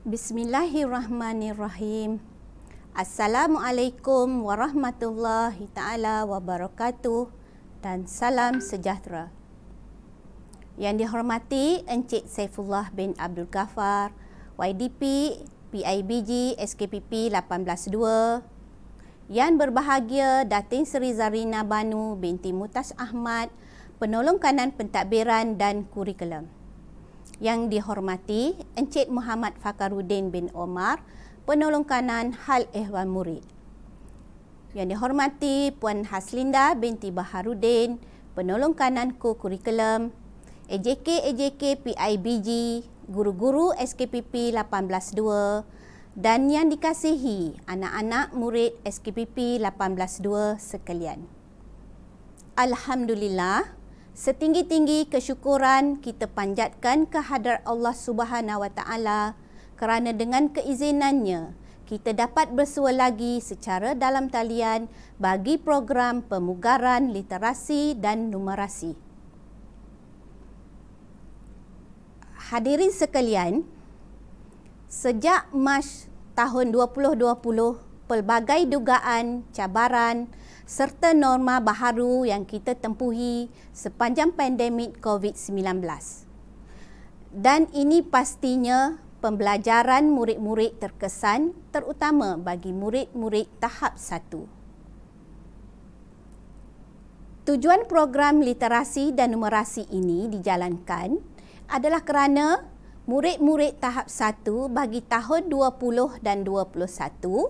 Bismillahirrahmanirrahim. Assalamualaikum warahmatullahi taala wabarakatuh dan salam sejahtera. Yang dihormati Encik Saifullah bin Abdul Ghaffar, YDP, PIBG, SKPP 182. Yang berbahagia Datin Seri Zarina Banu binti Mutaz Ahmad, Penolong Kanan Pentadbiran dan Kurikulum. Yang dihormati Encik Muhammad Fakaruddin bin Omar, Penolong Kanan Hal Ehwal Murid. Yang dihormati Puan Haslinda binti Baharuddin, Penolong Kanan Kurikulum, AJK PIBG, guru-guru SKPP 182 dan yang dikasihi anak-anak murid SKPP 182 sekalian. Alhamdulillah, setinggi-tinggi kesyukuran kita panjatkan kehadrat Allah Subhanahu Wa Taala kerana dengan keizinannya kita dapat bersua lagi secara dalam talian bagi program pemugaran literasi dan numerasi. Hadirin sekalian, sejak Mac tahun 2020, pelbagai dugaan, cabaran serta norma baharu yang kita tempuhi sepanjang pandemik COVID-19. Dan ini pastinya pembelajaran murid-murid terkesan, terutama bagi murid-murid tahap 1. Tujuan program literasi dan numerasi ini dijalankan adalah kerana murid-murid tahap 1 bagi tahun 20 dan 21,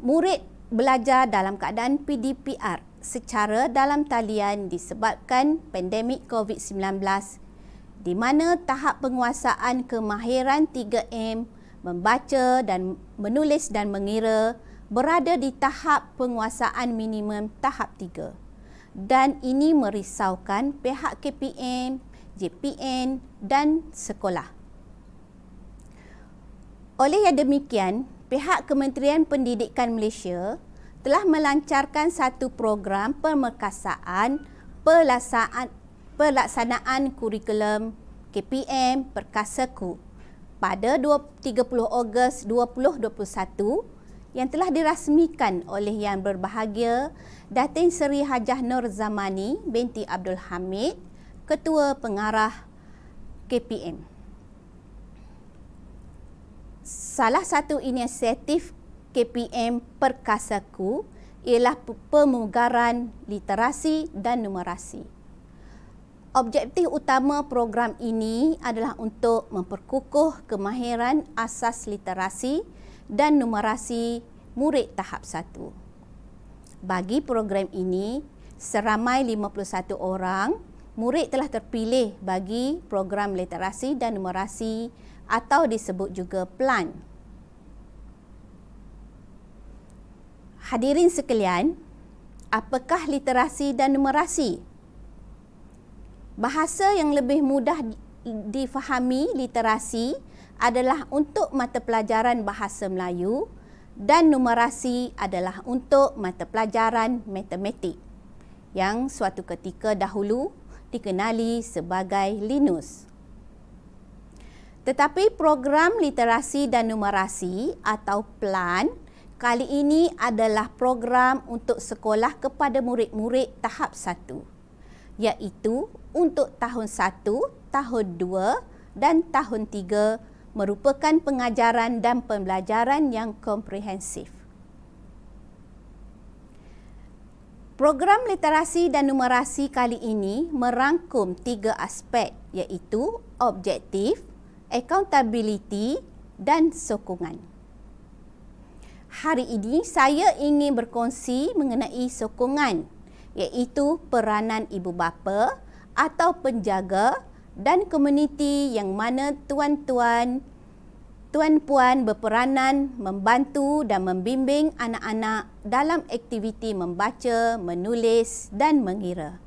murid belajar dalam keadaan PDPR secara dalam talian disebabkan pandemik COVID-19, di mana tahap penguasaan kemahiran 3M, membaca dan menulis dan mengira, berada di tahap penguasaan minimum tahap 3. Dan ini merisaukan pihak KPM, JPN dan sekolah. Oleh yang demikian, pihak Kementerian Pendidikan Malaysia telah melancarkan satu program pemerkasaan pelaksanaan kurikulum KPM Perkasaku pada 30 Ogos 2021 yang telah dirasmikan oleh Yang Berbahagia Datin Seri Hajah Nur Zamani binti Abdul Hamid, Ketua Pengarah KPM. Salah satu inisiatif KPM Perkasaku ialah pemugaran literasi dan numerasi. Objektif utama program ini adalah untuk memperkukuh kemahiran asas literasi dan numerasi murid tahap 1. Bagi program ini, seramai 51 orang murid telah terpilih bagi program literasi dan numerasi atau disebut juga PLAN. Hadirin sekalian, apakah literasi dan numerasi? Bahasa yang lebih mudah difahami literasi adalah untuk mata pelajaran bahasa Melayu dan numerasi adalah untuk mata pelajaran matematik yang suatu ketika dahulu dikenali sebagai Linus. Tetapi program literasi dan numerasi atau PLAN kali ini adalah program untuk sekolah kepada murid-murid tahap 1, iaitu untuk tahun 1, tahun 2 dan tahun 3 merupakan pengajaran dan pembelajaran yang komprehensif. Program literasi dan numerasi kali ini merangkum 3 aspek, iaitu objektif, accountability dan sokongan. Hari ini saya ingin berkongsi mengenai sokongan, iaitu peranan ibu bapa atau penjaga dan komuniti yang mana tuan-puan berperanan membantu dan membimbing anak-anak dalam aktiviti membaca, menulis dan mengira.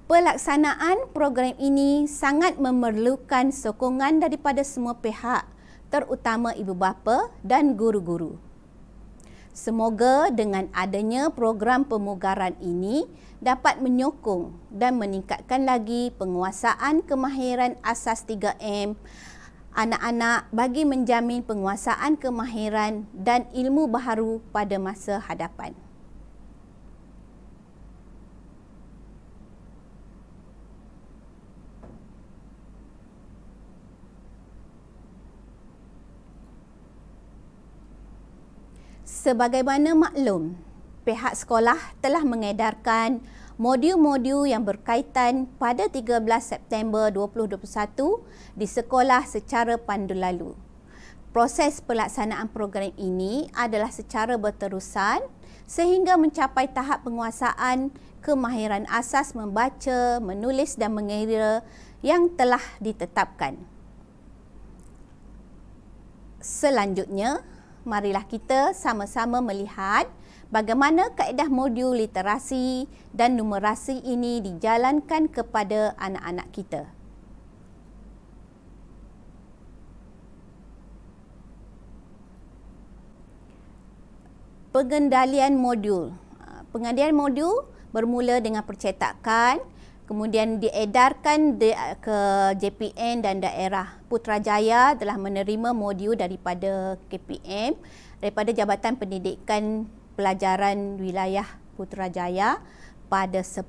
Pelaksanaan program ini sangat memerlukan sokongan daripada semua pihak, terutama ibu bapa dan guru-guru. Semoga dengan adanya program pemugaran ini dapat menyokong dan meningkatkan lagi penguasaan kemahiran asas 3M anak-anak bagi menjamin penguasaan kemahiran dan ilmu baharu pada masa hadapan. Sebagaimana maklum, pihak sekolah telah mengedarkan modul-modul yang berkaitan pada 13 September 2021 di sekolah secara pandu lalu. Proses pelaksanaan program ini adalah secara berterusan sehingga mencapai tahap penguasaan kemahiran asas membaca, menulis dan mengira yang telah ditetapkan. Selanjutnya, marilah kita sama-sama melihat bagaimana kaedah modul literasi dan numerasi ini dijalankan kepada anak-anak kita. Pengendalian modul. Pengendalian modul bermula dengan percetakan, kemudian diedarkan ke JPN dan daerah. Putrajaya telah menerima modul daripada KPM, daripada Jabatan Pendidikan Pelajaran Wilayah Putrajaya pada 10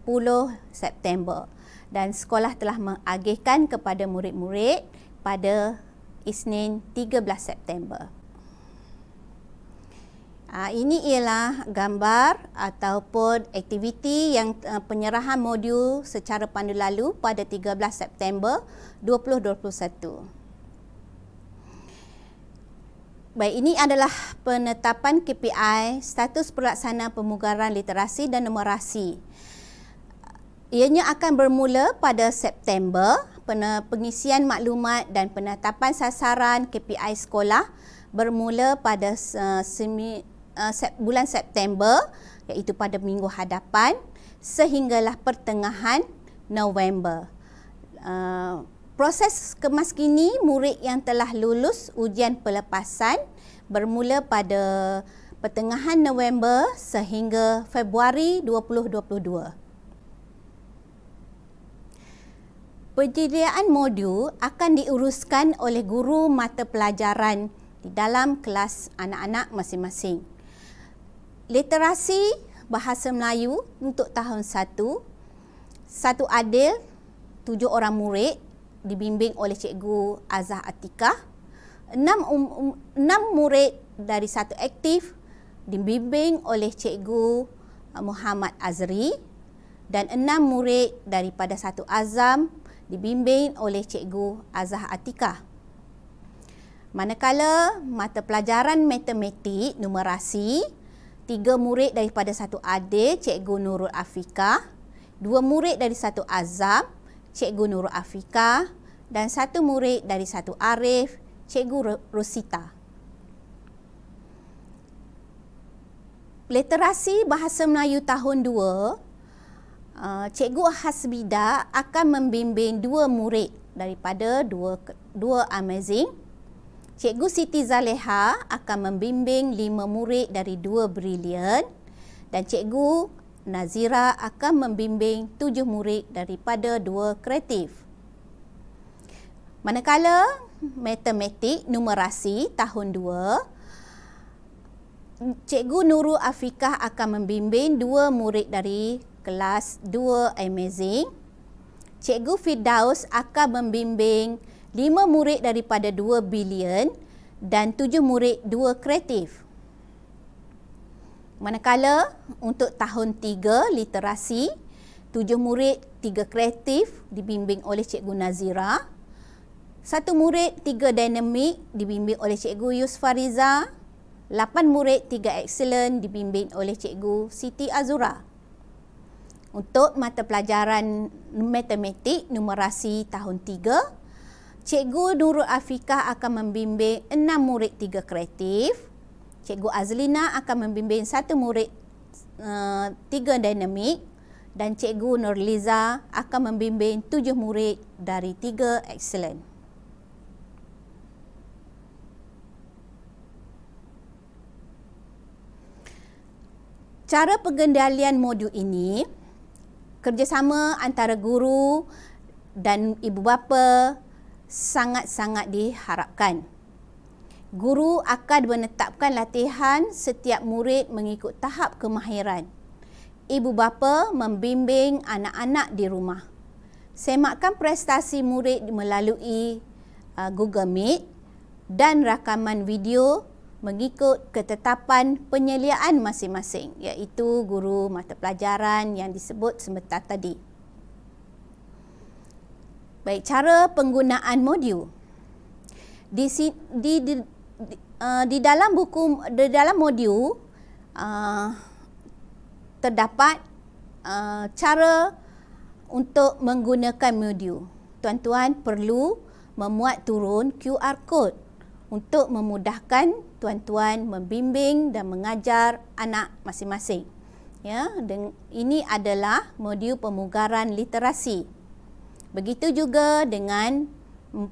September. Dan sekolah telah mengagihkan kepada murid-murid pada Isnin 13 September. Ini ialah gambar ataupun aktiviti yang penyerahan modul secara pandu lalu pada 13 September 2021. Baik, ini adalah penetapan KPI status pelaksana pemugaran literasi dan numerasi. Ianya akan bermula pada September. Pengisian maklumat dan penetapan sasaran KPI sekolah bermula pada bulan September, iaitu pada minggu hadapan sehinggalah pertengahan November. Proses kemaskini murid yang telah lulus ujian pelepasan bermula pada pertengahan November sehingga Februari 2022. Penyediaan modul akan diuruskan oleh guru mata pelajaran di dalam kelas anak-anak masing-masing. Literasi bahasa Melayu untuk tahun 1, satu adil, 7 orang murid dibimbing oleh Cikgu Azah Atikah. 6 murid dari satu aktif dibimbing oleh Cikgu Muhammad Azri dan 6 murid daripada satu azam dibimbing oleh Cikgu Azah Atikah. Manakala mata pelajaran matematik numerasi, 3 murid daripada satu adil, Cikgu Nurul Afikah, 2 murid dari satu azam, Cikgu Nurul Afikah dan 1 murid dari satu arif, Cikgu Rosita. Literasi bahasa Melayu tahun 2, Cikgu Hasbida akan membimbing 2 murid daripada dua Amazing. Cikgu Siti Zaleha akan membimbing 5 murid dari 2 Brilliant dan Cikgu Nazira akan membimbing 7 murid daripada 2 Kreatif. Manakala matematik numerasi tahun 2, Cikgu Nurul Afikah akan membimbing 2 murid dari kelas 2 Amazing. Cikgu Firdaus akan membimbing 5 murid daripada 2 Billion dan 7 murid 2 Kreatif. Manakala untuk tahun 3 literasi, 7 murid 3 Kreatif dibimbing oleh Cikgu Nazira, 1 murid 3 Dinamik dibimbing oleh Cikgu Yusfariza, 8 murid 3 Excellent dibimbing oleh Cikgu Siti Azura. Untuk mata pelajaran matematik numerasi tahun 3, Cikgu Nurul Afikah akan membimbing 6 murid 3 Kreatif. Cikgu Azlina akan membimbing 1 murid 3 Dinamik dan Cikgu Nurliza akan membimbing 7 murid dari 3 Excellent. Cara pengendalian modul ini, kerjasama antara guru dan ibu bapa sangat-sangat diharapkan. Guru akan menetapkan latihan setiap murid mengikut tahap kemahiran. Ibu bapa membimbing anak-anak di rumah. Semakkan prestasi murid melalui Google Meet dan rakaman video mengikut ketetapan penyeliaan masing-masing, iaitu guru mata pelajaran yang disebut sebentar tadi. Baik, cara penggunaan modul. Di dalam buku, di dalam modul terdapat cara untuk menggunakan modul. Tuan-tuan perlu memuat turun QR code untuk memudahkan tuan-tuan membimbing dan mengajar anak masing-masing. Ya, dan ini adalah modul pemugaran literasi. Begitu juga dengan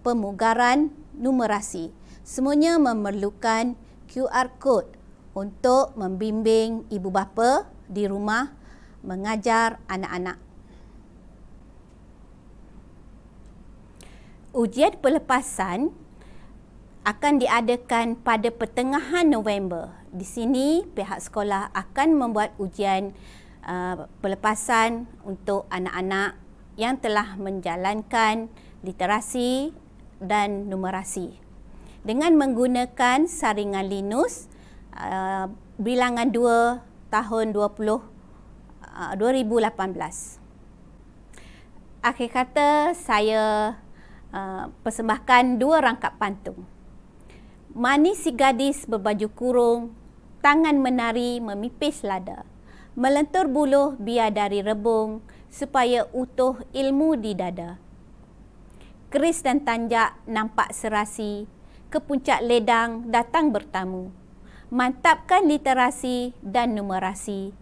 pemugaran numerasi. Semuanya memerlukan QR code untuk membimbing ibu bapa di rumah mengajar anak-anak. Ujian pelepasan akan diadakan pada pertengahan November. Di sini pihak sekolah akan membuat ujian pelepasan untuk anak-anak yang telah menjalankan literasi dan numerasi dengan menggunakan saringan Linus bilangan 2 tahun 2018. Akhir kata, saya persembahkan 2 rangkap pantun. Manis si gadis berbaju kurung, tangan menari memipis lada, melentur buluh biadari rebung, supaya utuh ilmu di dada. Keris dan tanjak nampak serasi, ke puncak ledang datang bertamu. Mantapkan literasi dan numerasi,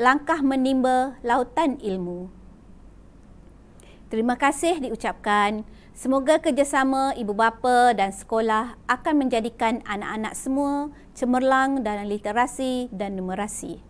langkah menimba lautan ilmu. Terima kasih diucapkan. Semoga kerjasama ibu bapa dan sekolah akan menjadikan anak-anak semua cemerlang dalam literasi dan numerasi.